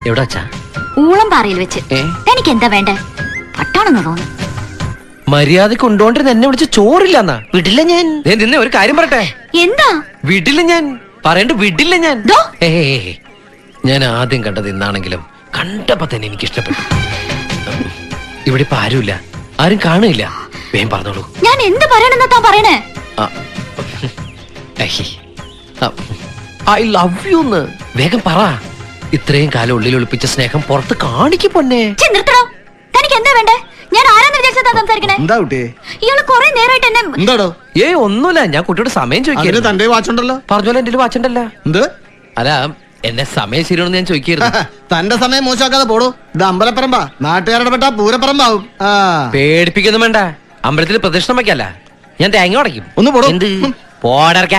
എവിടെ വെച്ചാ? ഊളംപാറയിൽ വെച്ച്. എനിക്ക് എന്താ വേണ്ടേ? പട്ടാണെന്ന് തോന്നുന്നു. മര്യാദക്ക് കൊണ്ടോണ്ടിരുന്ന എന്നെ വിളിച്ച് ചോറില്ലെന്നാ. വിടില്ല ഞാൻ. നിന്നെ ഒരു കാര്യം പറയട്ടെ. എന്താ? വിടില്ല ഞാൻ. പറയണ്ട, വിടില്ല ഞാൻ. ഞാൻ ആദ്യം കണ്ടത് ഇന്നാണെങ്കിലും കണ്ടപ്പോ തന്നെ എനിക്ക് ഇഷ്ടപ്പെട്ടു. ഇവിടെ ഇപ്പൊ ആരുമില്ല, ആരും കാണില്ല. വേഗം പറഞ്ഞോളൂ. ഞാൻ എന്ത് പറയണെന്നാ താൻ പറയണേ? ഐ ലവ് യു എന്ന് വേഗം പറ. ഇത്രയും കാലം ഉള്ളിൽ ഒളിപ്പിച്ച സ്നേഹം പുറത്ത് കാണിക്ക് പൊന്നെ. നിർത്തണോ? തനിക്ക് എന്താ വേണ്ടേ? ഞാൻ ആരാന്ന് വിചാരിച്ചാ സംസാരിക്കണേ? എന്താ കുട്ടി? ഇയാള് കൊറേ നേരമായിട്ട് എന്നെ. എന്താടോ? ഒന്നുമില്ല, ഞാൻ കുട്ടിയോട് സമയം ചോദിക്കുന്നു. തന്റെ വാച്ചുണ്ടല്ലോ. പറഞ്ഞോലെ എന്റെ വാച്ചുണ്ടല്ലോ. എന്ത്? അല്ല, എന്നെ സമയം ശരിയാണെന്ന് ഞാൻ ചോദിക്കായിരുന്നു. തന്റെ സമയം മോശമാക്കാതെ പോടൂ. ഇത് അമ്പലപ്പറമ്പാ, നാട്ടുകാരുടെ പെട്ട പൂരപ്പറമ്പാവും. പേടിപ്പിക്കൊന്നും വേണ്ട. അമ്പലത്തിൽ പ്രദക്ഷിണം വയ്ക്കല്ല, ഞാൻ തേങ്ങ ഉടയ്ക്കും. ഒന്ന് പോടൂ. എന്ത് പോടർക്ക?